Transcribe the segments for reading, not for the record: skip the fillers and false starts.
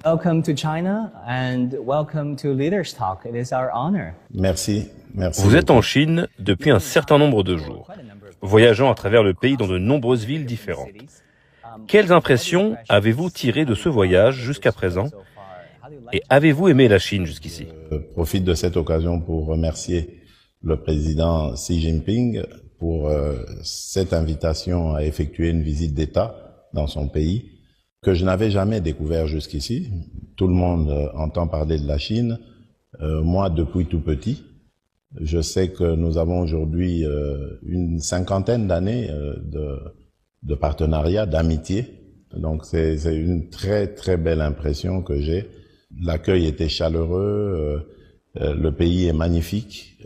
Welcome to China and welcome to Leaders Talk. It is our honor. Merci. Vous êtes en Chine depuis un certain nombre de jours, voyageant à travers le pays dans de nombreuses villes différentes. Quelles impressions avez-vous tirées de ce voyage jusqu'à présent et avez-vous aimé la Chine jusqu'ici? Je profite de cette occasion pour remercier le président Xi Jinping pour cette invitation à effectuer une visite d'État dans son pays que je n'avais jamais découvert jusqu'ici. Tout le monde entend parler de la Chine. Moi, depuis tout petit, je sais que nous avons aujourd'hui une cinquantaine d'années de partenariat, d'amitié. Donc c'est une très très belle impression que j'ai. L'accueil était chaleureux, le pays est magnifique.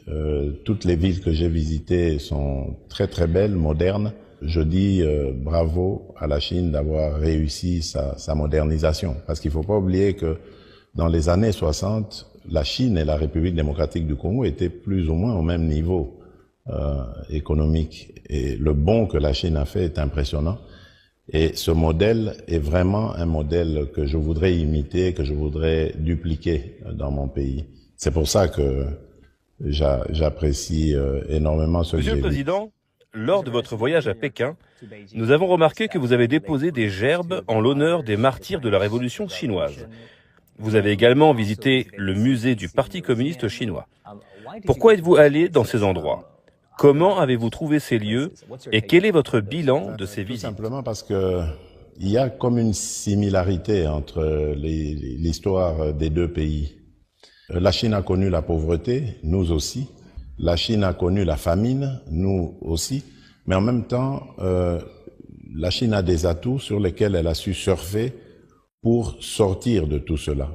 Toutes les villes que j'ai visitées sont très très belles, modernes. Je dis bravo à la Chine d'avoir réussi sa modernisation. Parce qu'il ne faut pas oublier que dans les années 60, la Chine et la République démocratique du Congo étaient plus ou moins au même niveau économique. Et le bond que la Chine a fait est impressionnant. Et ce modèle est vraiment un modèle que je voudrais imiter, que je voudrais dupliquer dans mon pays. C'est pour ça que j'apprécie énormément ce que j'ai vu. Monsieur le Président, lors de votre voyage à Pékin, nous avons remarqué que vous avez déposé des gerbes en l'honneur des martyrs de la Révolution chinoise. Vous avez également visité le musée du Parti communiste chinois. Pourquoi êtes-vous allé dans ces endroits? Comment avez-vous trouvé ces lieux et quel est votre bilan de ces visites? Tout simplement parce que il y a comme une similarité entre l'histoire des deux pays. La Chine a connu la pauvreté, nous aussi. La Chine a connu la famine, nous aussi. Mais en même temps, la Chine a des atouts sur lesquels elle a su surfer pour sortir de tout cela.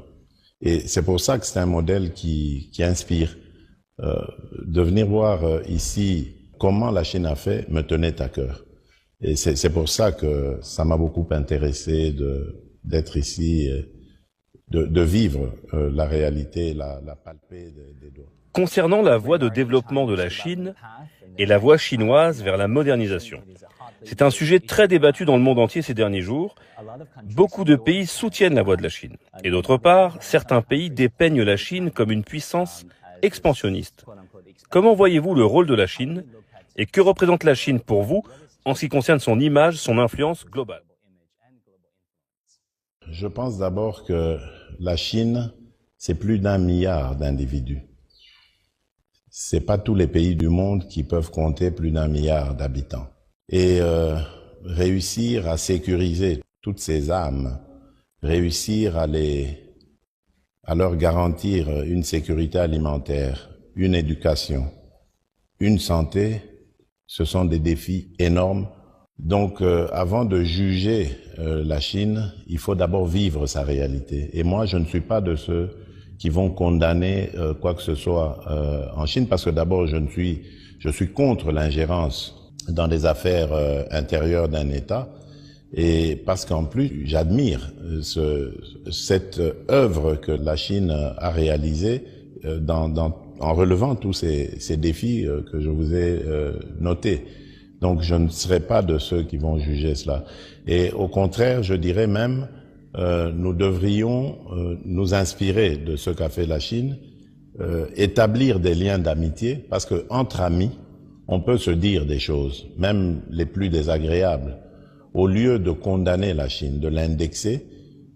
Et c'est pour ça que c'est un modèle qui inspire. De venir voir ici comment la Chine a fait me tenait à cœur. Et c'est pour ça que ça m'a beaucoup intéressé d'être ici, de vivre la réalité, la palper des doigts. Concernant la voie de développement de la Chine et la voie chinoise vers la modernisation, c'est un sujet très débattu dans le monde entier ces derniers jours. Beaucoup de pays soutiennent la voie de la Chine. Et d'autre part, certains pays dépeignent la Chine comme une puissance expansionniste. Comment voyez-vous le rôle de la Chine et que représente la Chine pour vous en ce qui concerne son image, son influence globale? Je pense d'abord que la Chine, c'est plus d'1 milliard d'individus. C'est pas tous les pays du monde qui peuvent compter plus d'1 milliard d'habitants. Et réussir à sécuriser toutes ces âmes, réussir à leur garantir une sécurité alimentaire, une éducation, une santé, ce sont des défis énormes. Donc, avant de juger la Chine, il faut d'abord vivre sa réalité. Et moi, je ne suis pas de ceux qui vont condamner quoi que ce soit en Chine, parce que d'abord, je suis contre l'ingérence dans les affaires intérieures d'un État. Et parce qu'en plus, j'admire cette œuvre que la Chine a réalisée en relevant tous ces défis que je vous ai notés. Donc, je ne serai pas de ceux qui vont juger cela. Et au contraire, je dirais même, nous devrions nous inspirer de ce qu'a fait la Chine, établir des liens d'amitié, parce que entre amis, on peut se dire des choses, même les plus désagréables, au lieu de condamner la Chine, de l'indexer.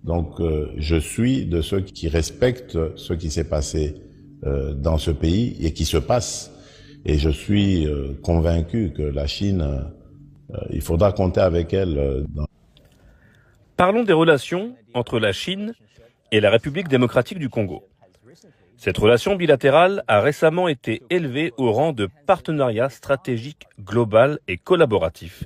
Donc, je suis de ceux qui respectent ce qui s'est passé dans ce pays et qui se passe. Et je suis convaincu que la Chine, il faudra compter avec elle. Parlons des relations entre la Chine et la République démocratique du Congo. Cette relation bilatérale a récemment été élevée au rang de partenariat stratégique global et collaboratif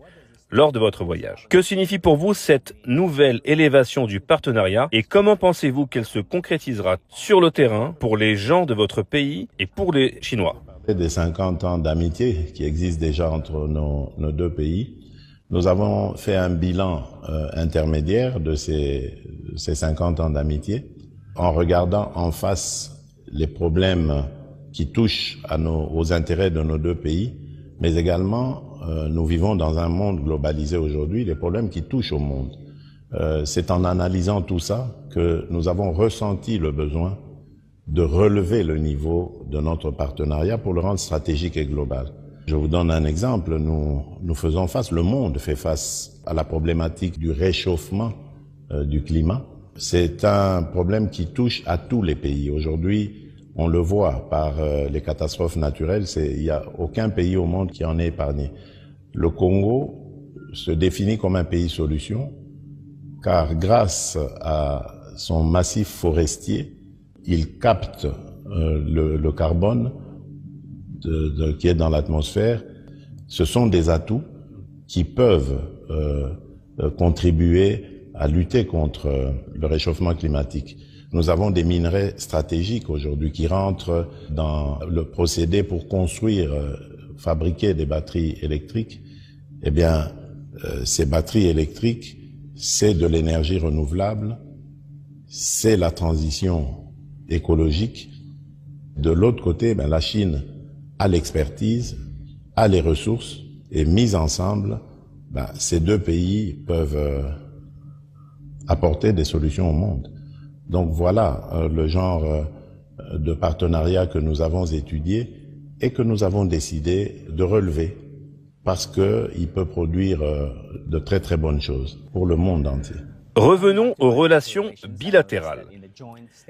lors de votre voyage. Que signifie pour vous cette nouvelle élévation du partenariat et comment pensez-vous qu'elle se concrétisera sur le terrain pour les gens de votre pays et pour les Chinois? Des 50 ans d'amitié qui existent déjà entre nos deux pays. Nous avons fait un bilan intermédiaire de ces 50 ans d'amitié en regardant en face les problèmes qui touchent aux intérêts de nos deux pays, mais également nous vivons dans un monde globalisé aujourd'hui, les problèmes qui touchent au monde. c'est en analysant tout ça que nous avons ressenti le besoin de relever le niveau de notre partenariat pour le rendre stratégique et global. Je vous donne un exemple, nous faisons face, le monde fait face à la problématique du réchauffement du climat. C'est un problème qui touche à tous les pays. Aujourd'hui, on le voit par les catastrophes naturelles, il n'y a aucun pays au monde qui en est épargné. Le Congo se définit comme un pays solution, car grâce à son massif forestier, il capte le carbone qui est dans l'atmosphère. Ce sont des atouts qui peuvent contribuer à lutter contre le réchauffement climatique. Nous avons des minerais stratégiques aujourd'hui qui rentrent dans le procédé pour construire, fabriquer des batteries électriques. Eh bien, ces batteries électriques, c'est de l'énergie renouvelable, c'est la transition écologique. De l'autre côté, la Chine a l'expertise, a les ressources, et mis ensemble, ces deux pays peuvent apporter des solutions au monde. Donc voilà le genre de partenariat que nous avons étudié et que nous avons décidé de relever parce qu'il peut produire de très très bonnes choses pour le monde entier. Revenons aux relations bilatérales.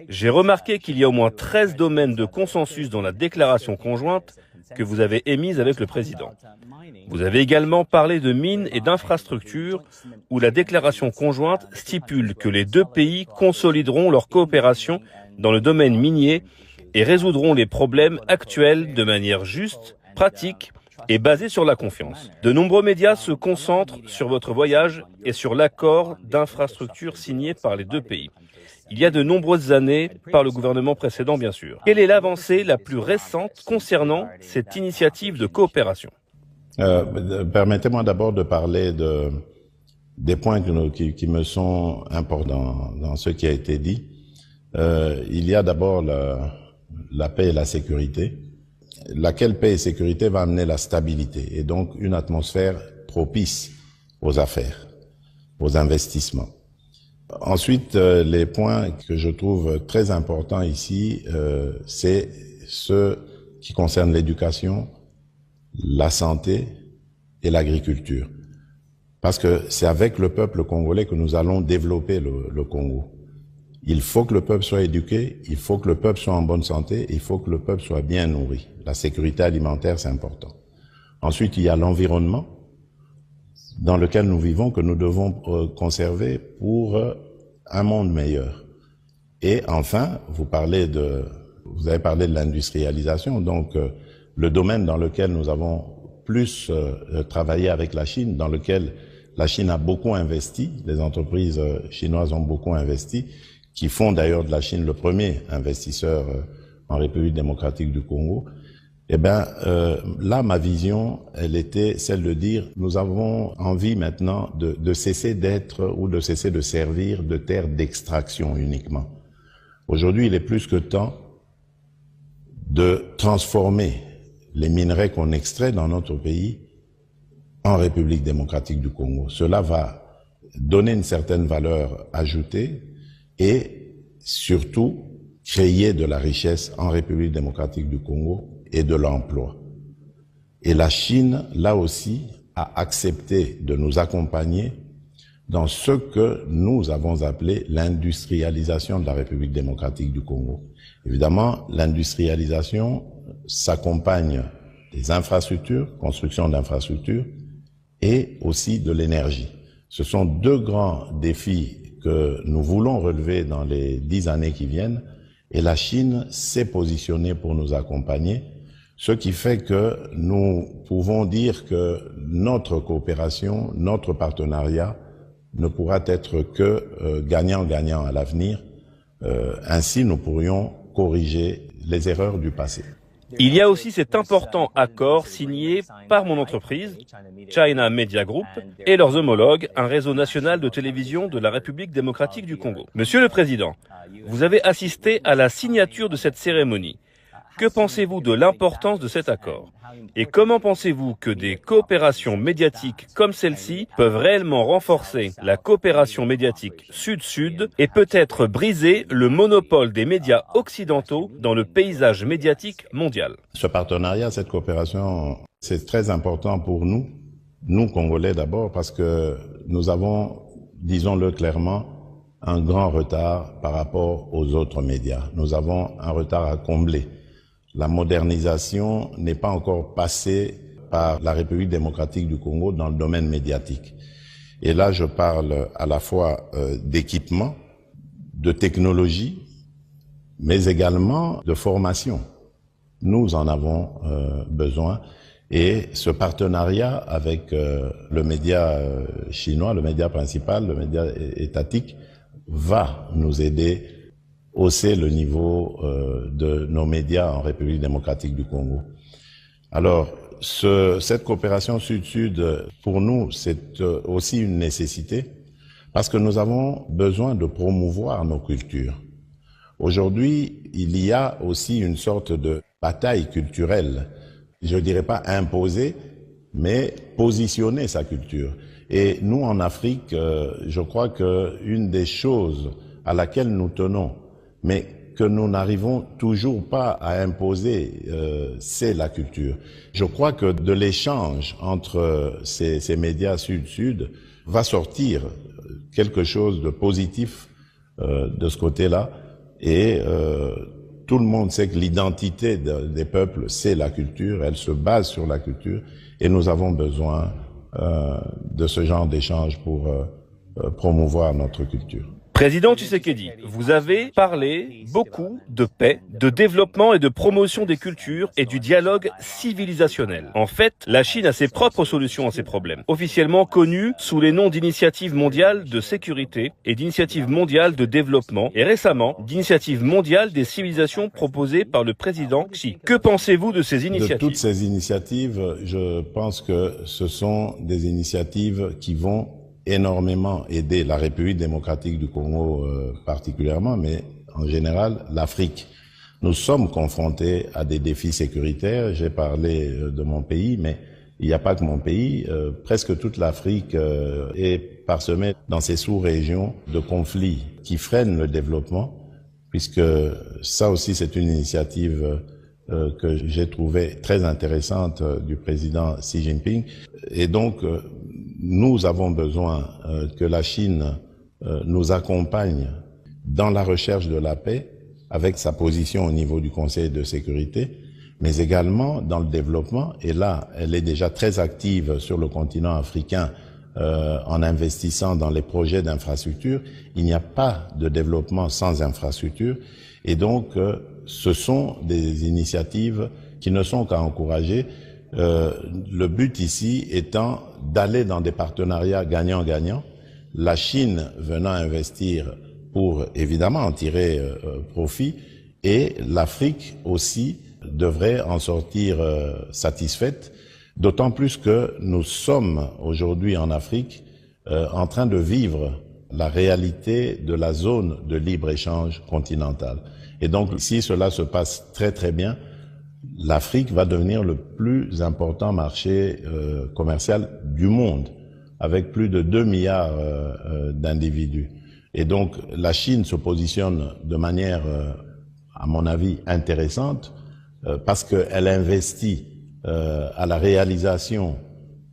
J'ai remarqué qu'il y a au moins 13 domaines de consensus dans la déclaration conjointe que vous avez émise avec le président. Vous avez également parlé de mines et d'infrastructures où la déclaration conjointe stipule que les deux pays consolideront leur coopération dans le domaine minier et résoudront les problèmes actuels de manière juste, pratique et basée sur la confiance. De nombreux médias se concentrent sur votre voyage et sur l'accord d'infrastructure signé par les deux pays. Il y a de nombreuses années, par le gouvernement précédent bien sûr. Quelle est l'avancée la plus récente concernant cette initiative de coopération ? Permettez-moi d'abord de parler des points qui me sont importants dans ce qui a été dit. Il y a d'abord la paix et la sécurité. Laquelle paix et sécurité va amener la stabilité et donc une atmosphère propice aux affaires, aux investissements. Ensuite, les points que je trouve très importants ici, c'est ceux qui concernent l'éducation, la santé et l'agriculture. Parce que c'est avec le peuple congolais que nous allons développer le Congo. Il faut que le peuple soit éduqué, il faut que le peuple soit en bonne santé, il faut que le peuple soit bien nourri. La sécurité alimentaire, c'est important. Ensuite, il y a l'environnement dans lequel nous vivons que nous devons conserver pour un monde meilleur. Et enfin, vous avez parlé de l'industrialisation, donc le domaine dans lequel nous avons plus travaillé avec la Chine, dans lequel la Chine a beaucoup investi, les entreprises chinoises ont beaucoup investi, qui font d'ailleurs de la Chine le premier investisseur en République démocratique du Congo. Eh bien, là, ma vision, elle était celle de dire, nous avons envie maintenant de cesser d'être ou de cesser de servir de terre d'extraction uniquement. Aujourd'hui, il est plus que temps de transformer les minerais qu'on extrait dans notre pays en République démocratique du Congo. Cela va donner une certaine valeur ajoutée et surtout créer de la richesse en République démocratique du Congo et de l'emploi. Et la Chine, là aussi, a accepté de nous accompagner dans ce que nous avons appelé l'industrialisation de la République démocratique du Congo. Évidemment, l'industrialisation s'accompagne des infrastructures, construction d'infrastructures, et aussi de l'énergie. Ce sont deux grands défis que nous voulons relever dans les 10 années qui viennent, et la Chine s'est positionnée pour nous accompagner, ce qui fait que nous pouvons dire que notre coopération, notre partenariat ne pourra être que gagnant-gagnant à l'avenir. Ainsi, nous pourrions corriger les erreurs du passé. Il y a aussi cet important accord signé par mon entreprise, China Media Group, et leurs homologues, un réseau national de télévision de la République démocratique du Congo. Monsieur le Président, vous avez assisté à la signature de cette cérémonie. Que pensez-vous de l'importance de cet accord? Et comment pensez-vous que des coopérations médiatiques comme celle-ci peuvent réellement renforcer la coopération médiatique sud-sud et peut-être briser le monopole des médias occidentaux dans le paysage médiatique mondial? Ce partenariat, cette coopération, c'est très important pour nous, Congolais d'abord, parce que nous avons, disons-le clairement, un grand retard par rapport aux autres médias. Nous avons un retard à combler. La modernisation n'est pas encore passée par la République démocratique du Congo dans le domaine médiatique. Et là, je parle à la fois d'équipement, de technologie, mais également de formation. Nous en avons besoin. Et ce partenariat avec le média chinois, le média principal, le média étatique, va nous aider à hausser le niveau de nos médias en République démocratique du Congo. Alors, cette coopération sud-sud, pour nous, c'est aussi une nécessité parce que nous avons besoin de promouvoir nos cultures. Aujourd'hui, il y a aussi une sorte de bataille culturelle. Je dirais pas imposer, mais positionner sa culture. Et nous, en Afrique, je crois que une des choses à laquelle nous tenons, mais que nous n'arrivons toujours pas à imposer, c'est la culture. Je crois que de l'échange entre ces médias sud-sud va sortir quelque chose de positif de ce côté-là. Et tout le monde sait que l'identité des peuples, c'est la culture, elle se base sur la culture, et nous avons besoin de ce genre d'échange pour promouvoir notre culture. Président Tshisekedi, vous avez parlé beaucoup de paix, de développement et de promotion des cultures et du dialogue civilisationnel. En fait, la Chine a ses propres solutions à ces problèmes, officiellement connues sous les noms d'initiative mondiale de sécurité et d'initiative mondiale de développement et récemment d'initiative mondiale des civilisations proposées par le président Xi. Que pensez-vous de ces initiatives? De toutes ces initiatives, je pense que ce sont des initiatives qui vont énormément aider la République démocratique du Congo particulièrement, mais en général l'Afrique. Nous sommes confrontés à des défis sécuritaires. J'ai parlé de mon pays, mais il n'y a pas que mon pays. Presque toute l'Afrique est parsemée dans ces sous-régions de conflits qui freinent le développement, puisque ça aussi c'est une initiative que j'ai trouvée très intéressante du président Xi Jinping. Et donc, nous avons besoin que la Chine nous accompagne dans la recherche de la paix avec sa position au niveau du Conseil de sécurité, mais également dans le développement. Et là, elle est déjà très active sur le continent africain en investissant dans les projets d'infrastructure. Il n'y a pas de développement sans infrastructure. Et donc, ce sont des initiatives qui ne sont qu'à encourager. Le but ici étant d'aller dans des partenariats gagnant-gagnant, la Chine venant investir pour évidemment en tirer profit, et l'Afrique aussi devrait en sortir satisfaite, d'autant plus que nous sommes aujourd'hui en Afrique en train de vivre la réalité de la zone de libre-échange continentale. Et donc si cela se passe très très bien, l'Afrique va devenir le plus important marché commercial du monde, avec plus de 2 milliards d'individus. Et donc la Chine se positionne de manière, à mon avis, intéressante, parce qu'elle investit à la réalisation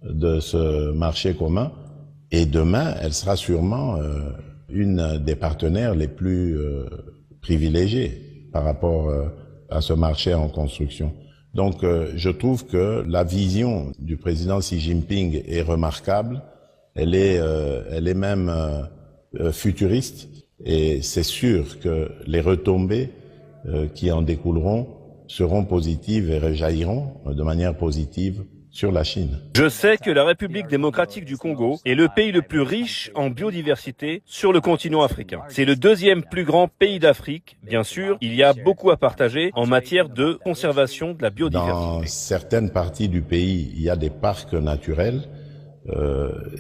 de ce marché commun, et demain, elle sera sûrement une des partenaires les plus privilégiés par rapport à ce marché en construction. Donc, je trouve que la vision du président Xi Jinping est remarquable. Elle est même futuriste, et c'est sûr que les retombées qui en découleront seront positives et rejailliront de manière positive sur la Chine. Je sais que la République démocratique du Congo est le pays le plus riche en biodiversité sur le continent africain. C'est le deuxième plus grand pays d'Afrique. Bien sûr, il y a beaucoup à partager en matière de conservation de la biodiversité. Dans certaines parties du pays, il y a des parcs naturels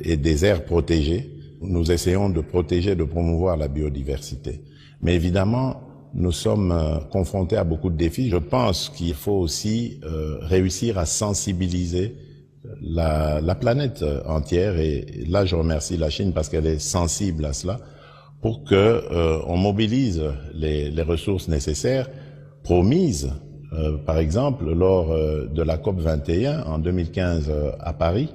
et des aires protégées. Nous essayons de protéger, de promouvoir la biodiversité. Mais évidemment, nous sommes confrontés à beaucoup de défis. Je pense qu'il faut aussi réussir à sensibiliser la planète entière, et là je remercie la Chine parce qu'elle est sensible à cela, pour que on mobilise les ressources nécessaires promises, par exemple lors de la COP 21 en 2015 à Paris,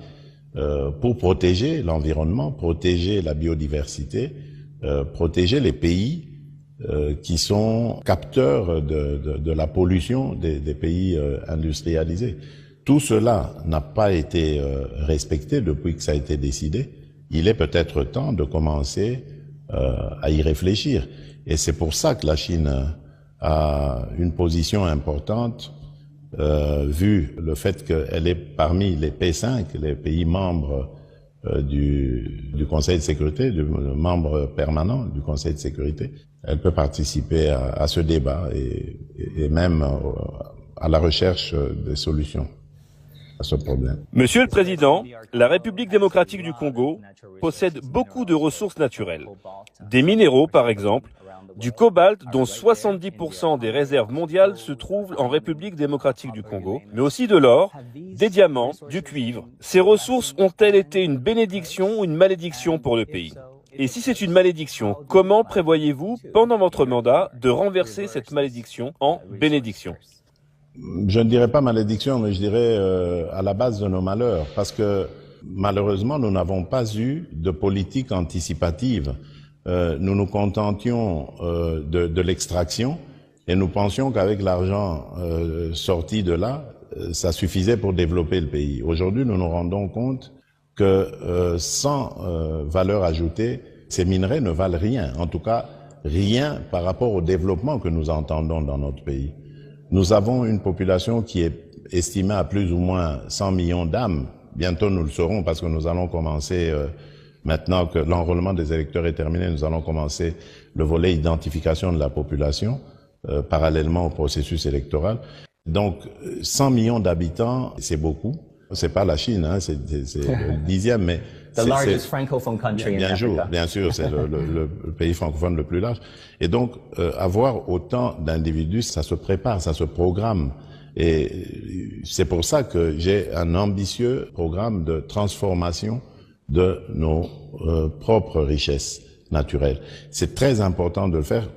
pour protéger l'environnement, protéger la biodiversité, protéger les pays qui sont capteurs de la pollution des pays industrialisés. Tout cela n'a pas été respecté depuis que ça a été décidé. Il est peut-être temps de commencer à y réfléchir. Et c'est pour ça que la Chine a une position importante, vu le fait qu'elle est parmi les P5, les pays membres du Conseil de sécurité, membres permanents du Conseil de sécurité. Elle peut participer à ce débat et même à la recherche des solutions à ce problème. Monsieur le Président, la République démocratique du Congo possède beaucoup de ressources naturelles. Des minéraux, par exemple, du cobalt, dont 70% des réserves mondiales se trouvent en République démocratique du Congo, mais aussi de l'or, des diamants, du cuivre. Ces ressources ont-elles été une bénédiction ou une malédiction pour le pays ? Et si c'est une malédiction, comment prévoyez-vous, pendant votre mandat, de renverser cette malédiction en bénédiction ? Je ne dirais pas malédiction, mais je dirais à la base de nos malheurs, parce que malheureusement, nous n'avons pas eu de politique anticipative. Nous nous contentions de l'extraction et nous pensions qu'avec l'argent sorti de là, ça suffisait pour développer le pays. Aujourd'hui, nous nous rendons compte que sans valeur ajoutée, ces minerais ne valent rien, en tout cas rien par rapport au développement que nous entendons dans notre pays. Nous avons une population qui est estimée à plus ou moins 100 millions d'âmes. Bientôt nous le saurons parce que nous allons commencer, maintenant que l'enrôlement des électeurs est terminé, nous allons commencer le volet identification de la population, parallèlement au processus électoral. Donc 100 millions d'habitants, c'est beaucoup. C'est pas la Chine, hein, c'est le 10e, mais The largest francophone country in Africa. Bien sûr, c'est le pays francophone le plus large. Et donc, avoir autant d'individus, ça se prépare, ça se programme. Et c'est pour ça que j'ai un ambitieux programme de transformation de nos propres richesses naturelles. C'est très important de le faire.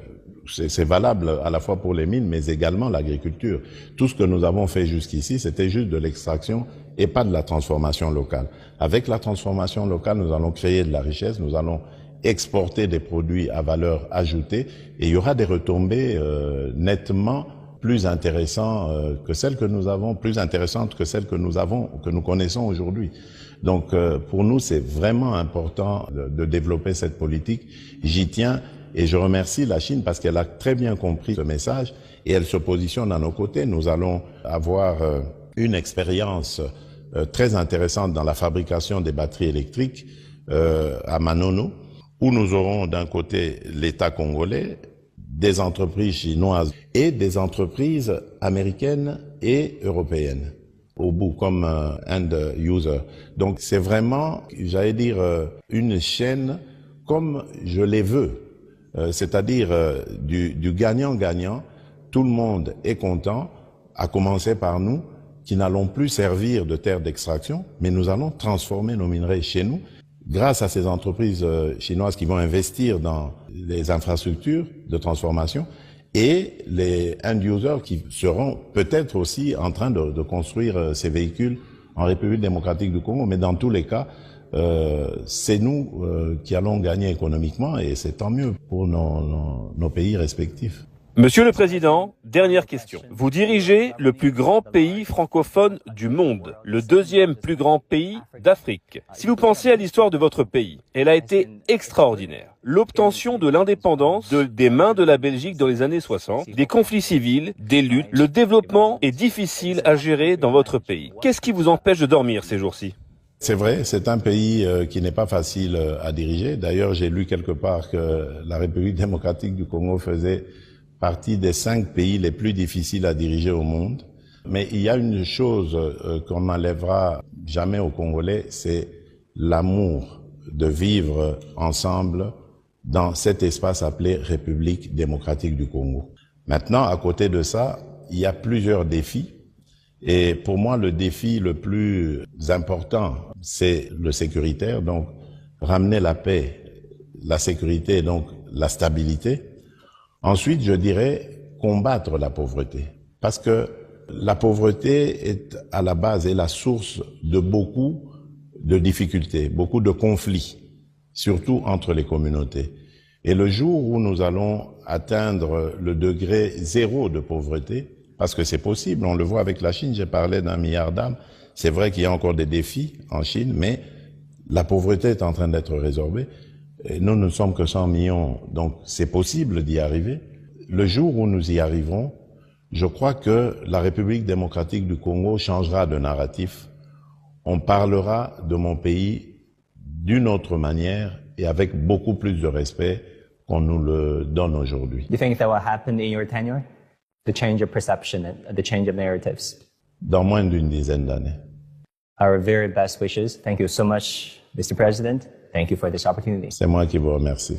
C'est valable à la fois pour les mines, mais également l'agriculture. Tout ce que nous avons fait jusqu'ici, c'était juste de l'extraction et pas de la transformation locale. Avec la transformation locale, nous allons créer de la richesse, nous allons exporter des produits à valeur ajoutée et il y aura des retombées nettement plus intéressantes que celles que nous avons, plus intéressantes que celles que nous connaissons aujourd'hui. Donc pour nous, c'est vraiment important de développer cette politique. J'y tiens. Et je remercie la Chine parce qu'elle a très bien compris ce message et elle se positionne à nos côtés. Nous allons avoir une expérience très intéressante dans la fabrication des batteries électriques à Manono, où nous aurons d'un côté l'État congolais, des entreprises chinoises et des entreprises américaines et européennes au bout comme end user. Donc c'est vraiment, j'allais dire, une chaîne comme je les veux. C'est-à-dire du gagnant-gagnant, tout le monde est content, à commencer par nous, qui n'allons plus servir de terre d'extraction, mais nous allons transformer nos minerais chez nous, grâce à ces entreprises chinoises qui vont investir dans les infrastructures de transformation, et les end-users qui seront peut-être aussi en train de construire ces véhicules en République démocratique du Congo, mais dans tous les cas, c'est nous qui allons gagner économiquement et c'est tant mieux pour nos pays respectifs. Monsieur le Président, dernière question. Vous dirigez le plus grand pays francophone du monde, le deuxième plus grand pays d'Afrique. Si vous pensez à l'histoire de votre pays, elle a été extraordinaire. L'obtention de l'indépendance des mains de la Belgique dans les années 60, des conflits civils, des luttes, le développement est difficile à gérer dans votre pays. Qu'est-ce qui vous empêche de dormir ces jours-ci ? C'est vrai, c'est un pays qui n'est pas facile à diriger. D'ailleurs, j'ai lu quelque part que la République démocratique du Congo faisait partie des 5 pays les plus difficiles à diriger au monde. Mais il y a une chose qu'on n'enlèvera jamais aux Congolais, c'est l'amour de vivre ensemble dans cet espace appelé République démocratique du Congo. Maintenant, à côté de ça, il y a plusieurs défis. Et pour moi, le défi le plus important, c'est le sécuritaire, donc ramener la paix, la sécurité, donc la stabilité. Ensuite, je dirais combattre la pauvreté, parce que la pauvreté est à la base et la source de beaucoup de difficultés, beaucoup de conflits, surtout entre les communautés. Et le jour où nous allons atteindre le degré zéro de pauvreté, parce que c'est possible, on le voit avec la Chine, j'ai parlé d'1 milliard d'âmes, c'est vrai qu'il y a encore des défis en Chine, mais la pauvreté est en train d'être résorbée. Et nous ne sommes que 100 millions, donc c'est possible d'y arriver. Le jour où nous y arriverons, je crois que la République démocratique du Congo changera de narratif. On parlera de mon pays d'une autre manière et avec beaucoup plus de respect qu'on nous le donne aujourd'hui. Do you think that will happen in your tenure? The change of perception and the change of narratives? Dans moins d'une dizaine d'années. Our very best wishes. Thank you so much, Mr. President. Thank you for this opportunity. C'est moi qui vous remercie.